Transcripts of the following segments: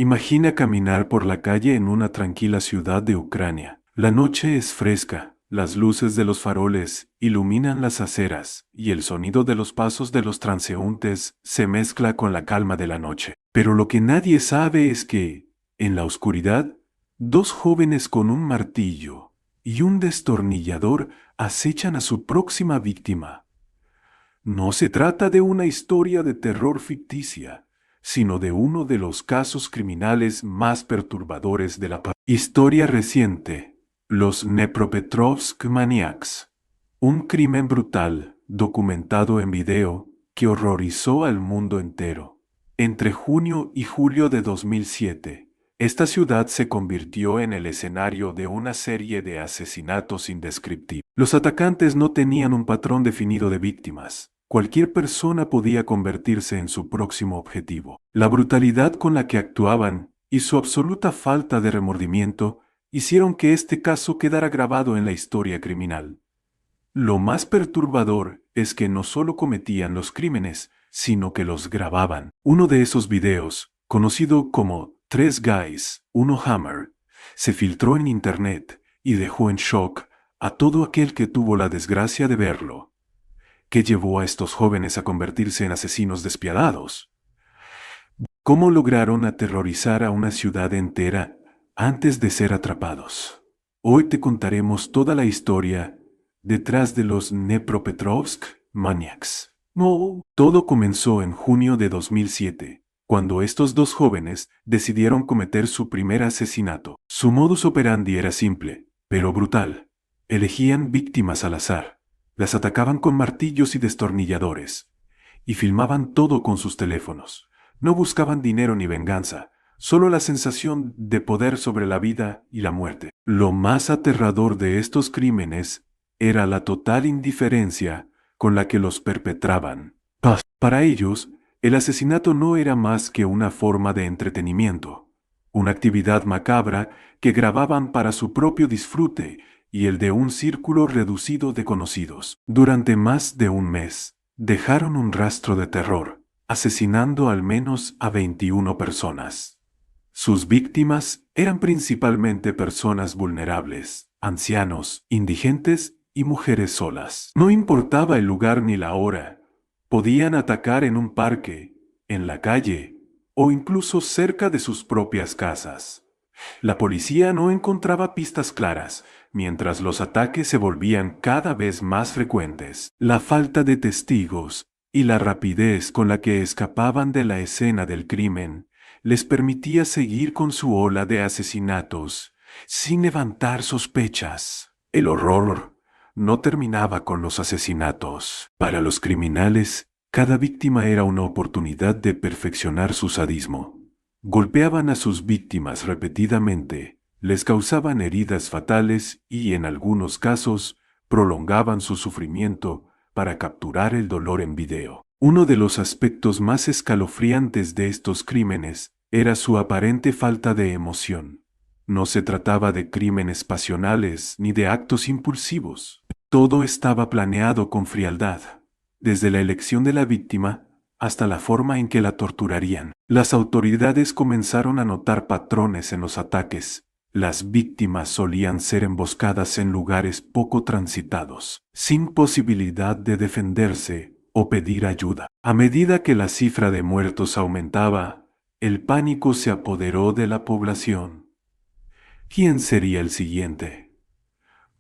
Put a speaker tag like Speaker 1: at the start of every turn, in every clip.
Speaker 1: Imagina caminar por la calle en una tranquila ciudad de Ucrania. La noche es fresca, las luces de los faroles iluminan las aceras y el sonido de los pasos de los transeúntes se mezcla con la calma de la noche. Pero lo que nadie sabe es que, en la oscuridad, dos jóvenes con un martillo y un destornillador acechan a su próxima víctima. No se trata de una historia de terror ficticia, sino de uno de los casos criminales más perturbadores de la historia reciente, los Dnepropetrovsk Maniacs. Un crimen brutal, documentado en video, que horrorizó al mundo entero. Entre junio y julio de 2007, esta ciudad se convirtió en el escenario de una serie de asesinatos indescriptibles. Los atacantes no tenían un patrón definido de víctimas. Cualquier persona podía convertirse en su próximo objetivo. La brutalidad con la que actuaban y su absoluta falta de remordimiento hicieron que este caso quedara grabado en la historia criminal. Lo más perturbador es que no solo cometían los crímenes, sino que los grababan. Uno de esos videos, conocido como 3 Guys, 1 Hammer, se filtró en internet y dejó en shock a todo aquel que tuvo la desgracia de verlo. ¿Qué llevó a estos jóvenes a convertirse en asesinos despiadados? ¿Cómo lograron aterrorizar a una ciudad entera antes de ser atrapados? Hoy te contaremos toda la historia detrás de los Dnepropetrovsk Maniacs. No, todo comenzó en junio de 2007, cuando estos dos jóvenes decidieron cometer su primer asesinato. Su modus operandi era simple, pero brutal. Elegían víctimas al azar. Las atacaban con martillos y destornilladores, y filmaban todo con sus teléfonos. No buscaban dinero ni venganza, solo la sensación de poder sobre la vida y la muerte. Lo más aterrador de estos crímenes era la total indiferencia con la que los perpetraban. Para ellos, el asesinato no era más que una forma de entretenimiento, una actividad macabra que grababan para su propio disfrute y el de un círculo reducido de conocidos. Durante más de un mes, dejaron un rastro de terror, asesinando al menos a 21 personas. Sus víctimas eran principalmente personas vulnerables, ancianos, indigentes y mujeres solas. No importaba el lugar ni la hora, podían atacar en un parque, en la calle o incluso cerca de sus propias casas. La policía no encontraba pistas claras, mientras los ataques se volvían cada vez más frecuentes. La falta de testigos y la rapidez con la que escapaban de la escena del crimen les permitía seguir con su ola de asesinatos sin levantar sospechas. El horror no terminaba con los asesinatos. Para los criminales, cada víctima era una oportunidad de perfeccionar su sadismo. Golpeaban a sus víctimas repetidamente, les causaban heridas fatales y, en algunos casos, prolongaban su sufrimiento para capturar el dolor en video. Uno de los aspectos más escalofriantes de estos crímenes era su aparente falta de emoción. No se trataba de crímenes pasionales ni de actos impulsivos. Todo estaba planeado con frialdad, desde la elección de la víctima hasta la forma en que la torturarían. Las autoridades comenzaron a notar patrones en los ataques. Las víctimas solían ser emboscadas en lugares poco transitados, sin posibilidad de defenderse o pedir ayuda. A medida que la cifra de muertos aumentaba, el pánico se apoderó de la población. ¿Quién sería el siguiente?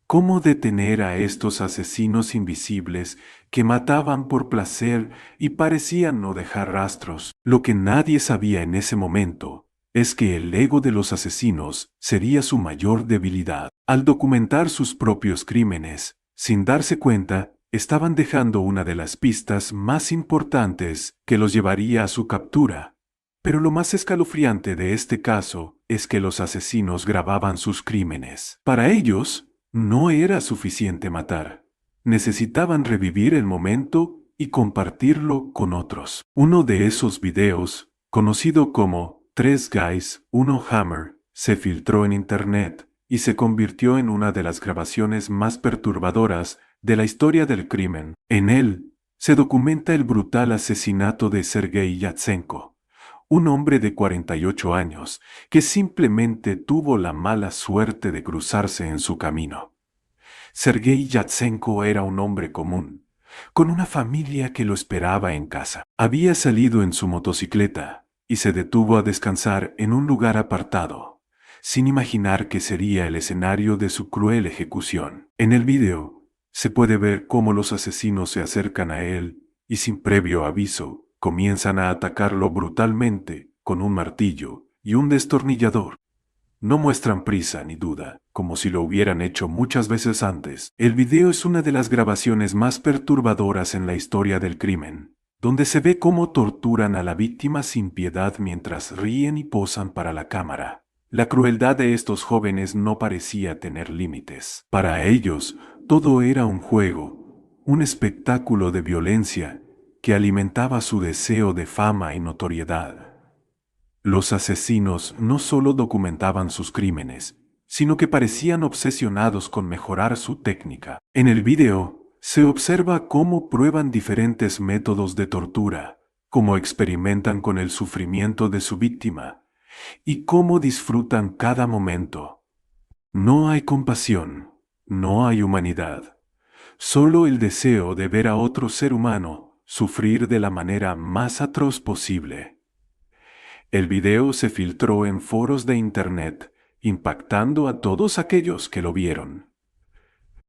Speaker 1: ¿Cómo detener a estos asesinos invisibles que mataban por placer y parecían no dejar rastros? Lo que nadie sabía en ese momento es que el ego de los asesinos sería su mayor debilidad. Al documentar sus propios crímenes, sin darse cuenta, estaban dejando una de las pistas más importantes que los llevaría a su captura. Pero lo más escalofriante de este caso es que los asesinos grababan sus crímenes. Para ellos, no era suficiente matar. Necesitaban revivir el momento y compartirlo con otros. Uno de esos videos, conocido como 3 Guys, 1 Hammer, se filtró en internet y se convirtió en una de las grabaciones más perturbadoras de la historia del crimen. En él, se documenta el brutal asesinato de Sergei Yatsenko, un hombre de 48 años que simplemente tuvo la mala suerte de cruzarse en su camino. Sergei Yatsenko era un hombre común, con una familia que lo esperaba en casa. Había salido en su motocicleta y se detuvo a descansar en un lugar apartado, sin imaginar que sería el escenario de su cruel ejecución. En el video, se puede ver cómo los asesinos se acercan a él y sin previo aviso, comienzan a atacarlo brutalmente con un martillo y un destornillador. No muestran prisa ni duda, como si lo hubieran hecho muchas veces antes. El video es una de las grabaciones más perturbadoras en la historia del crimen, donde se ve cómo torturan a la víctima sin piedad mientras ríen y posan para la cámara. La crueldad de estos jóvenes no parecía tener límites. Para ellos, todo era un juego, un espectáculo de violencia que alimentaba su deseo de fama y notoriedad. Los asesinos no solo documentaban sus crímenes, sino que parecían obsesionados con mejorar su técnica. En el video, se observa cómo prueban diferentes métodos de tortura, cómo experimentan con el sufrimiento de su víctima y cómo disfrutan cada momento. No hay compasión, no hay humanidad, solo el deseo de ver a otro ser humano sufrir de la manera más atroz posible. El video se filtró en foros de internet, impactando a todos aquellos que lo vieron.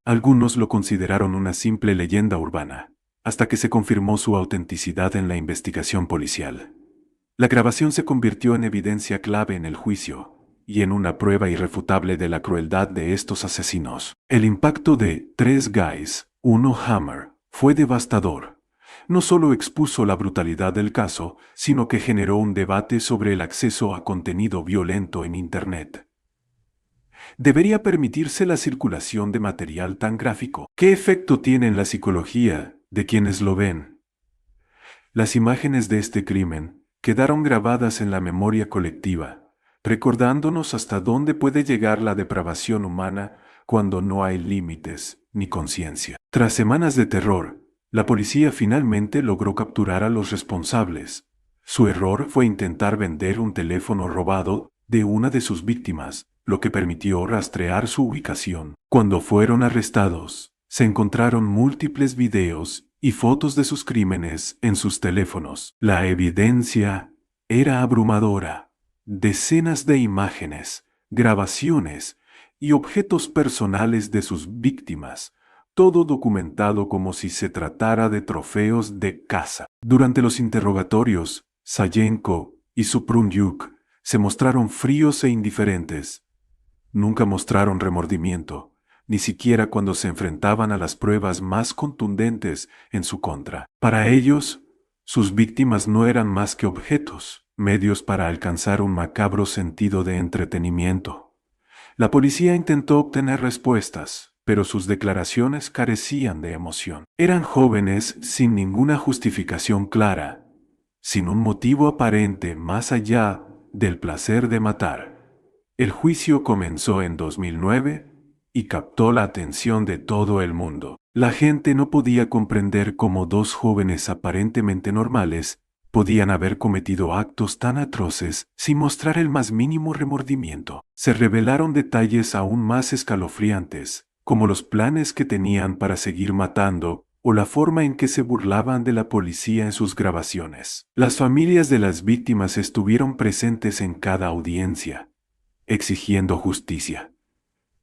Speaker 1: Algunos lo consideraron una simple leyenda urbana, hasta que se confirmó su autenticidad en la investigación policial. La grabación se convirtió en evidencia clave en el juicio y en una prueba irrefutable de la crueldad de estos asesinos. El impacto de 3 Guys, 1 Hammer fue devastador. No solo expuso la brutalidad del caso, sino que generó un debate sobre el acceso a contenido violento en Internet. ¿Debería permitirse la circulación de material tan gráfico? ¿Qué efecto tiene en la psicología de quienes lo ven? Las imágenes de este crimen quedaron grabadas en la memoria colectiva, recordándonos hasta dónde puede llegar la depravación humana cuando no hay límites ni conciencia. Tras semanas de terror, la policía finalmente logró capturar a los responsables. Su error fue intentar vender un teléfono robado de una de sus víctimas, lo que permitió rastrear su ubicación. Cuando fueron arrestados, se encontraron múltiples videos y fotos de sus crímenes en sus teléfonos. La evidencia era abrumadora. Decenas de imágenes, grabaciones y objetos personales de sus víctimas, todo documentado como si se tratara de trofeos de caza. Durante los interrogatorios, Sayenko y Suprunyuk se mostraron fríos e indiferentes. Nunca mostraron remordimiento, ni siquiera cuando se enfrentaban a las pruebas más contundentes en su contra. Para ellos, sus víctimas no eran más que objetos, medios para alcanzar un macabro sentido de entretenimiento. La policía intentó obtener respuestas, pero sus declaraciones carecían de emoción. Eran jóvenes sin ninguna justificación clara, sin un motivo aparente más allá del placer de matar. El juicio comenzó en 2009 y captó la atención de todo el mundo. La gente no podía comprender cómo 2 jóvenes aparentemente normales podían haber cometido actos tan atroces sin mostrar el más mínimo remordimiento. Se revelaron detalles aún más escalofriantes, como los planes que tenían para seguir matando o la forma en que se burlaban de la policía en sus grabaciones. Las familias de las víctimas estuvieron presentes en cada audiencia, exigiendo justicia.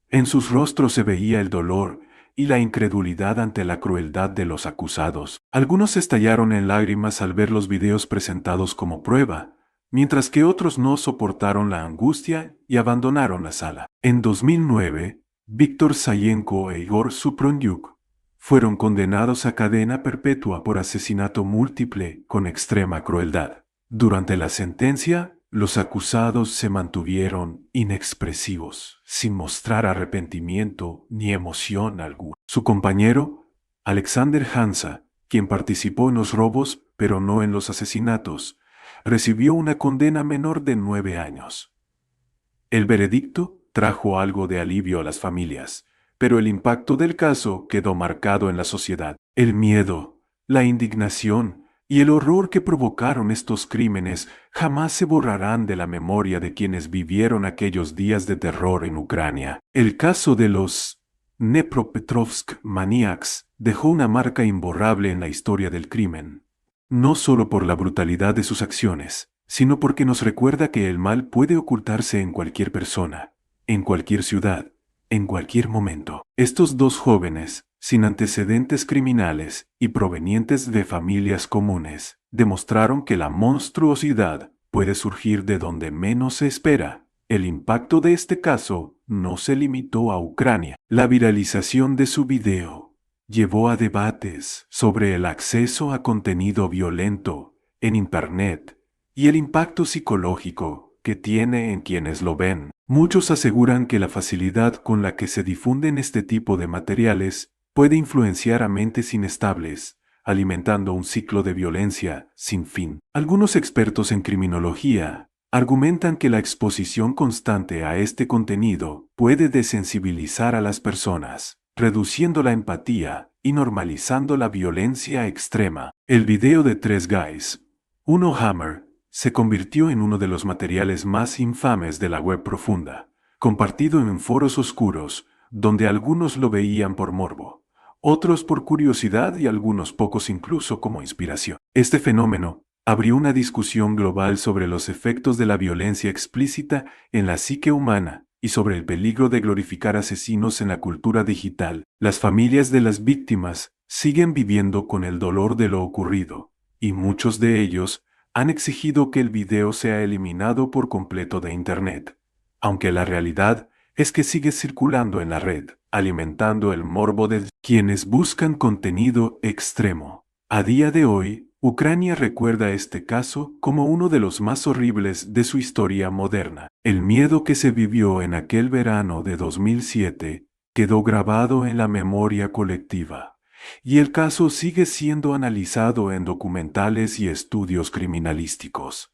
Speaker 1: En sus rostros se veía el dolor y la incredulidad ante la crueldad de los acusados. Algunos estallaron en lágrimas al ver los videos presentados como prueba, mientras que otros no soportaron la angustia y abandonaron la sala. En 2009, Víctor Sayenko e Igor Suprunyuk fueron condenados a cadena perpetua por asesinato múltiple con extrema crueldad. Durante la sentencia, los acusados se mantuvieron inexpresivos, sin mostrar arrepentimiento ni emoción alguna. Su compañero, Alexander Hansa, quien participó en los robos pero no en los asesinatos, recibió una condena menor de 9 años. El veredicto trajo algo de alivio a las familias, pero el impacto del caso quedó marcado en la sociedad. El miedo, la indignación y el horror que provocaron estos crímenes jamás se borrarán de la memoria de quienes vivieron aquellos días de terror en Ucrania. El caso de los Dnepropetrovsk Maniacs dejó una marca imborrable en la historia del crimen, no solo por la brutalidad de sus acciones, sino porque nos recuerda que el mal puede ocultarse en cualquier persona, en cualquier ciudad, en cualquier momento. Estos dos jóvenes, sin antecedentes criminales y provenientes de familias comunes, demostraron que la monstruosidad puede surgir de donde menos se espera. El impacto de este caso no se limitó a Ucrania. La viralización de su video llevó a debates sobre el acceso a contenido violento en Internet y el impacto psicológico que tiene en quienes lo ven. Muchos aseguran que la facilidad con la que se difunden este tipo de materiales puede influenciar a mentes inestables, alimentando un ciclo de violencia sin fin. Algunos expertos en criminología argumentan que la exposición constante a este contenido puede desensibilizar a las personas, reduciendo la empatía y normalizando la violencia extrema. El video de tres guys, uno Hammer, se convirtió en uno de los materiales más infames de la web profunda, compartido en foros oscuros, donde algunos lo veían por morbo, otros por curiosidad y algunos pocos incluso como inspiración. Este fenómeno abrió una discusión global sobre los efectos de la violencia explícita en la psique humana y sobre el peligro de glorificar asesinos en la cultura digital. Las familias de las víctimas siguen viviendo con el dolor de lo ocurrido, y muchos de ellos han exigido que el video sea eliminado por completo de Internet, aunque la realidad es que sigue circulando en la red, alimentando el morbo de quienes buscan contenido extremo. A día de hoy, Ucrania recuerda este caso como uno de los más horribles de su historia moderna. El miedo que se vivió en aquel verano de 2007 quedó grabado en la memoria colectiva, y el caso sigue siendo analizado en documentales y estudios criminalísticos.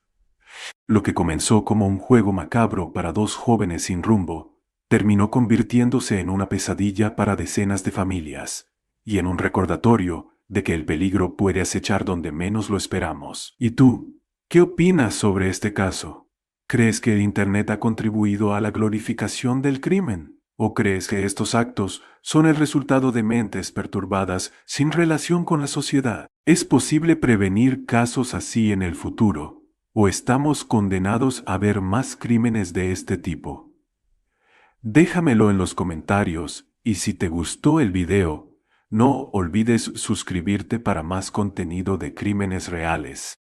Speaker 1: Lo que comenzó como un juego macabro para dos jóvenes sin rumbo, terminó convirtiéndose en una pesadilla para decenas de familias, y en un recordatorio de que el peligro puede acechar donde menos lo esperamos. ¿Y tú? ¿Qué opinas sobre este caso? ¿Crees que el Internet ha contribuido a la glorificación del crimen? ¿O crees que estos actos son el resultado de mentes perturbadas sin relación con la sociedad? ¿Es posible prevenir casos así en el futuro? ¿O estamos condenados a ver más crímenes de este tipo? Déjamelo en los comentarios, y si te gustó el video, no olvides suscribirte para más contenido de crímenes reales.